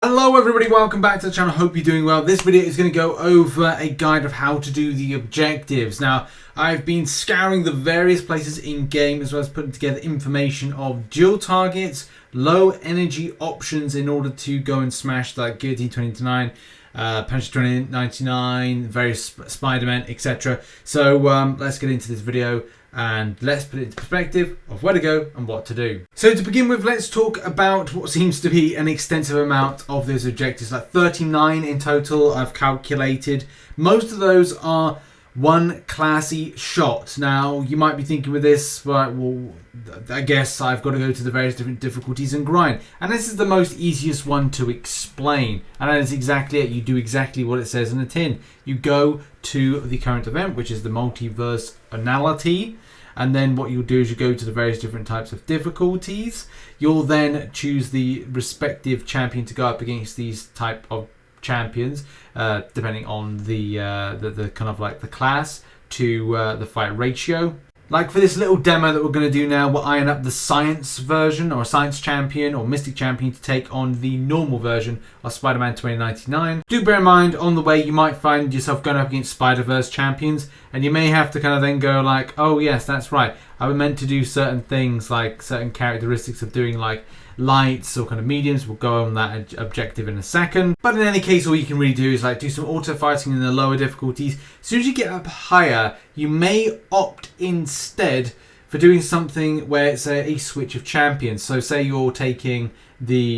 Hello everybody, welcome back to the channel. Hope you're doing well. This video is going to go over a guide of how to do the objectives. Now, I've been scouring the various places in game as well as putting together information of dual targets, low energy options in order to go and smash like Guillotine 2099, Punch 2099, various Spider-Man, etc. So let's get into this video and let's put it into perspective of where to go and what to do. So to begin with, let's talk about what seems to be an extensive amount of those objectives, like 39 in total I've calculated. Most of those are one classy shot. Now you might be thinking with this, right, well, I guess I've got to go to the various different difficulties and grind. And this is the most easiest one to explain. And that is exactly it. You do exactly what it says in the tin. You go to the current event, which is the multiverse anality. And then what you'll do is you go to the various different types of difficulties. You'll then choose the respective champion to go up against these type of champions, depending on the kind of like the class to the fight ratio. Like for this little demo that we're going to do now, we'll iron up the science version or science champion or mystic champion to take on the normal version of Spider-Man 2099. Do bear in mind on the way you might find yourself going up against Spider-Verse champions, and you may have to kind of then go like, oh yes, that's right, I was meant to do certain things, like certain characteristics of doing like lights or kind of mediums. We'll go on that objective in a second. But in any case, all you can really do is like do some auto fighting in the lower difficulties. As soon as you get up higher, you may opt instead for doing something where it's a switch of champions. So say you're taking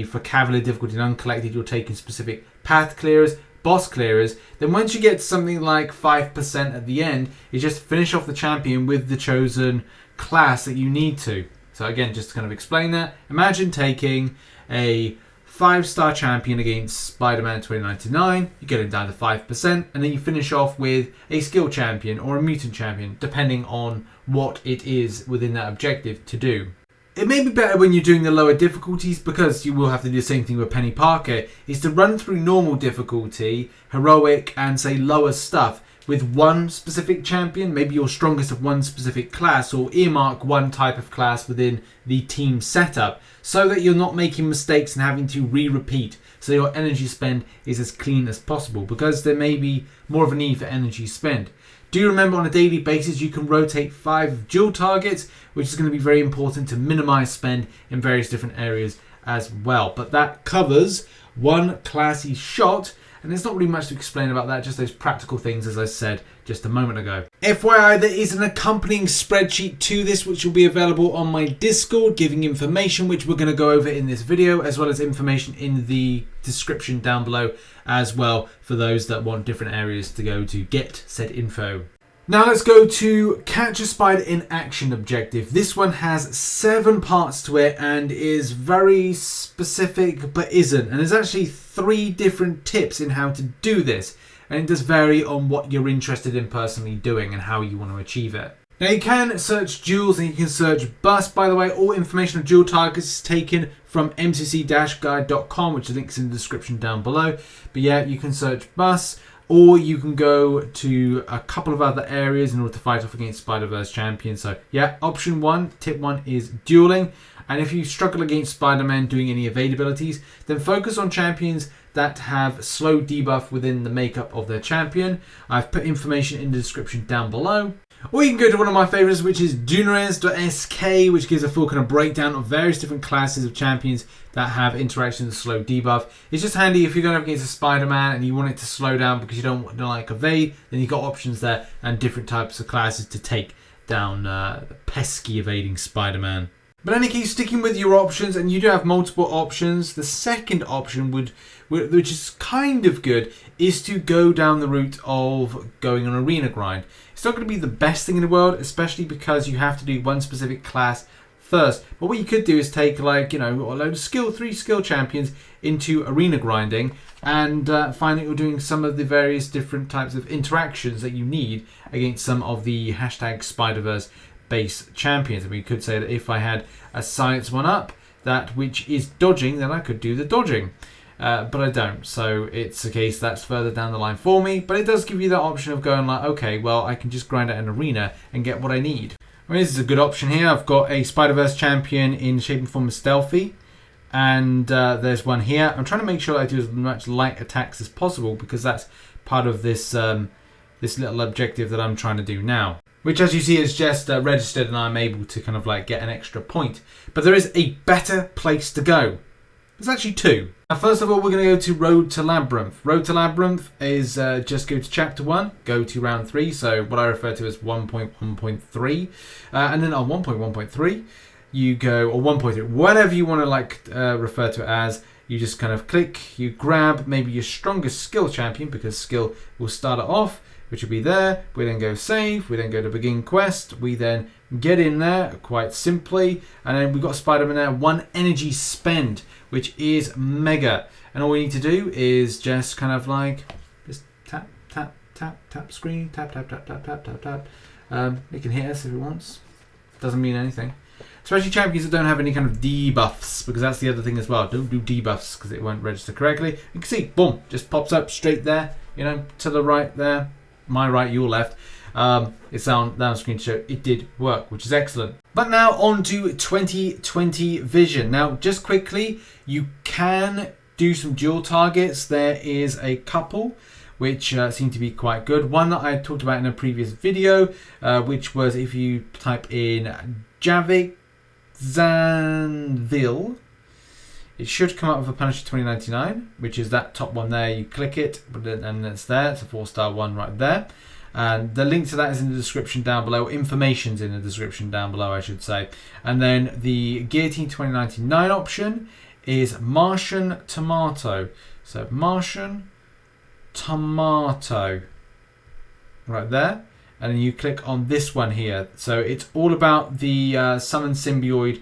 for Cavalier difficulty and uncollected, you're taking specific path clearers, boss clearers. Then once you get to something like 5% at the end, you just finish off the champion with the chosen class that you need to. So again, just to kind of explain that, imagine taking a 5-star champion against Spider-Man 2099, you get him down to 5%, and then you finish off with a skill champion or a mutant champion, depending on what it is within that objective to do. It may be better when you're doing the lower difficulties, because you will have to do the same thing with Peni Parker, is to run through normal difficulty, heroic, and say lower stuff with one specific champion, maybe your strongest of one specific class, or earmark one type of class within the team setup, so that you're not making mistakes and having to re-repeat, so your energy spend is as clean as possible, because there may be more of a need for energy spend. Do remember on a daily basis you can rotate 5 dual targets, which is going to be very important to minimize spend in various different areas as well. But that covers one classy shot, and there's not really much to explain about that, just those practical things as I said just a moment ago. FYI, there is an accompanying spreadsheet to this which will be available on my Discord, giving information which we're going to go over in this video, as well as information in the description down below as well for those that want different areas to go to get said info. Now let's go to Catch a Spider in Action objective. This one has 7 parts to it and is very specific but isn't. And there's actually 3 different tips in how to do this. And it does vary on what you're interested in personally doing and how you want to achieve it. Now you can search duels and you can search bus. By the way, all information on dual targets is taken from MCOC-guide.com, which links in the description down below. But yeah, you can search bus, or you can go to a couple of other areas in order to fight off against Spider-Verse champions. So yeah, option 1, tip 1 is dueling. And if you struggle against Spider-Man doing any evade abilities, then focus on champions that have slow debuff within the makeup of their champion. I've put information in the description down below. Or you can go to one of my favorites, which is duels.sk, which gives a full kind of breakdown of various different classes of champions that have interactions with slow debuff. It's just handy if you're going up against a Spider-Man and you want it to slow down because you don't like evade, then you've got options there and different types of classes to take down pesky evading Spider-Man. But in any case, sticking with your options, and you do have multiple options, the second option which is kind of good, is to go down the route of going on arena grind. It's not going to be the best thing in the world, especially because you have to do one specific class first. But what you could do is take like, a load of 3 skill champions into arena grinding and find that you're doing some of the various different types of interactions that you need against some of the hashtag Spiderverse base champions. And we could say that if I had a science one up, that which is dodging, then I could do the dodging. But I don't, so it's a case that's further down the line for me. But it does give you that option of going like, okay, well, I can just grind out an arena and get what I need. I mean, this is a good option here. I've got a Spider-Verse champion in shape and form of Stealthy. And there's one here. I'm trying to make sure I do as much light attacks as possible because that's part of this this little objective that I'm trying to do now. Which, as you see, is just registered, and I'm able to kind of like get an extra point. But there is a better place to go. There's actually two. Now, first of all, we're going to go to Road to Labyrinth. Road to Labyrinth is just go to Chapter 1, go to Round 3, so what I refer to as 1.1.3. And then on 1.1.3, you go, or 1.3, whatever you want to like refer to it as, you just kind of click, you grab maybe your strongest skill champion, because skill will start it off, which will be there. We then go save, we then go to begin quest, we then get in there quite simply, and then we've got Spider-Man there, 1 energy spend, which is mega. And all we need to do is just kind of like, just tap, tap, tap, tap screen, tap, tap, tap, tap, tap, tap, tap. It can hit us if it wants. Doesn't mean anything. Especially champions that don't have any kind of debuffs, because that's the other thing as well. Don't do debuffs because it won't register correctly. You can see, boom, just pops up straight there, you know, to the right there. My right, your left. It's down screen to show it did work, which is excellent. But now on to 2020 vision. Now, just quickly, you can do some dual targets. There is a couple which seem to be quite good. One that I talked about in a previous video, which was if you type in Javik Zanville, it should come up with a Punisher 2099, which is that top one there. You click it, and it's there. It's a 4-star one right there. And the link to that is in the description down below. Information's in the description down below, I should say. And then the Guillotine 2099 option is Martian Tomato. So Martian Tomato, right there. And then you click on this one here. So it's all about the summon symbioid,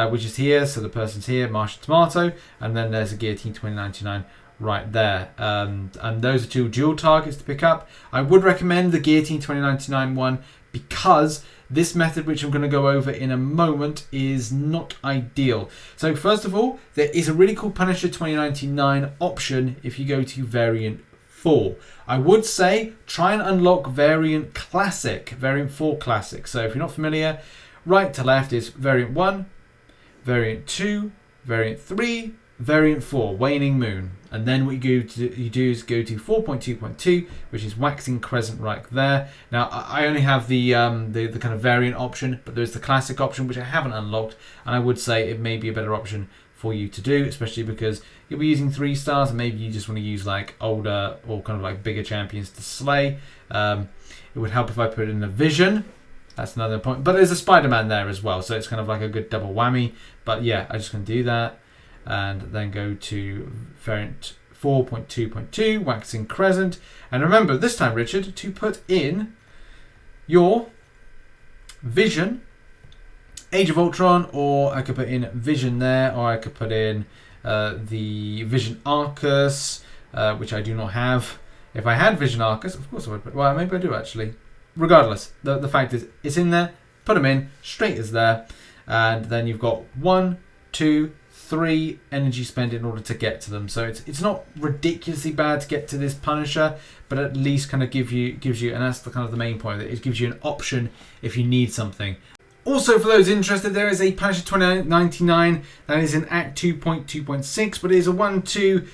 which is here. So the person's here, Martian Tomato, and then there's a Guillotine 2099 right there. And those are 2 dual targets to pick up. I would recommend the Guillotine 2099 one because this method, which I'm going to go over in a moment, is not ideal. So first of all, there is a really cool Punisher 2099 option if you go to variant 4. I would say try and unlock variant classic, variant 4 classic. So if you're not familiar, right to left is variant 1, variant 2, variant 3, variant 4, waning moon. And then what you do is go to 4.2.2, which is waxing crescent right there. Now I only have the kind of variant option, but there's the classic option which I haven't unlocked, and I would say it may be a better option for you to do, especially because you'll be using 3 stars and maybe you just want to use like older or kind of like bigger champions to slay. It would help if I put in a vision. That's another point. But there's a Spider-Man there as well, so it's kind of like a good double whammy. But yeah, I'm just going to do that. And then go to variant 4.2.2, waxing crescent. And remember, this time, Richard, to put in your vision, Age of Ultron, or I could put in vision there, or I could put in the Vision Arcus, which I do not have. If I had Vision Arcus, of course I would put, well, maybe I do actually. Regardless, the fact is, it's in there, put them in, straight as there. And then you've got 1, 2, 3 energy spend in order to get to them. So it's not ridiculously bad to get to this Punisher, but at least kind of gives you, and that's the kind of the main point of it, it gives you an option if you need something. Also, for those interested, there is a Punisher 2099 that is in Act 2.2.6, but it is a 1, 2,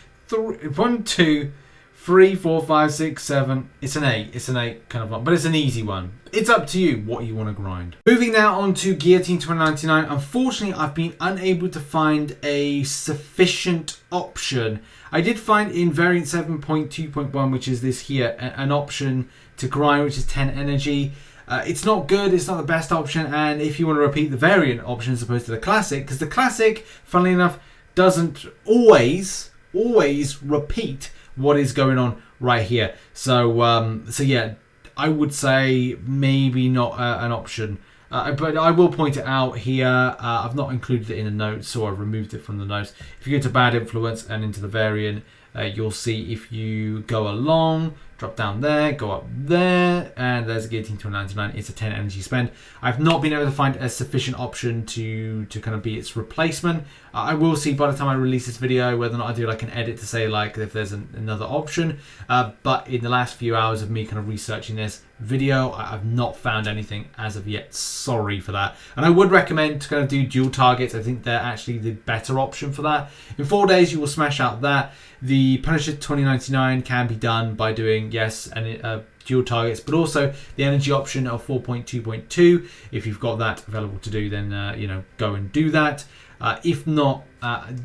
3, 4, 5, 6, 7. It's an 8. It's an 8 kind of one, but it's an easy one. It's up to you what you want to grind. Moving now on to Guillotine 2099. Unfortunately, I've been unable to find a sufficient option. I did find in variant 7.2.1, which is this here, an option to grind, which is 10 energy. It's not good, it's not the best option, and if you want to repeat the variant option as opposed to the classic, because the classic, funnily enough, doesn't always repeat what is going on right here. So yeah, I would say maybe not an option. But I will point it out here. I've not included it in the notes, so I've removed it from the notes. If you go to Bad Influence and into the variant, you'll see if you go along, drop down there, go up there, and there's a Guillotine 299. It's a 10 energy spend. I've not been able to find a sufficient option to kind of be its replacement. I will see by the time I release this video whether or not I do like an edit to say like if there's another option. But in the last few hours of me kind of researching this, video. I've not found anything as of yet. Sorry for that. And I would recommend to kind of do dual targets. I think they're actually the better option for that. In 4 days, you will smash out that. The Punisher 2099 can be done by doing, yes, and dual targets, but also the energy option of 4.2.2. If you've got that available to do, then go and do that. If not,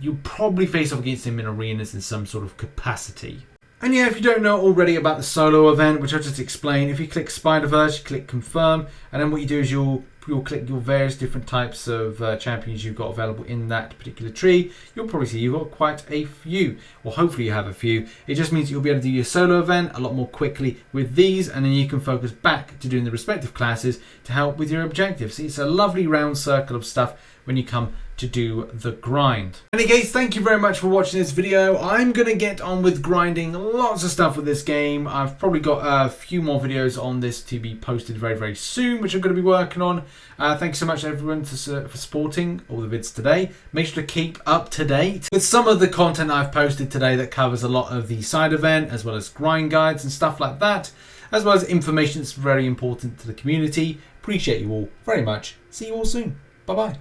you'll probably face off against him in arenas in some sort of capacity. And yeah, if you don't know already about the solo event, which I'll just explain, if you click Spiderverse, you click confirm, and then what you do is you'll click your various different types of champions you've got available in that particular tree. You'll probably see you've got quite a few, or hopefully you have a few. It just means you'll be able to do your solo event a lot more quickly with these, and then you can focus back to doing the respective classes to help with your objectives. See, it's a lovely round circle of stuff when you come to do the grind. In any case, thank you very much for watching this video. I'm going to get on with grinding lots of stuff with this game. I've probably got a few more videos on this to be posted very, very soon, which I'm going to be working on. Thank you so much everyone for supporting all the vids today. Make sure to keep up to date with some of the content I've posted today that covers a lot of the side event, as well as grind guides and stuff like that, as well as information that's very important to the community. Appreciate you all very much. See you all soon. Bye-bye.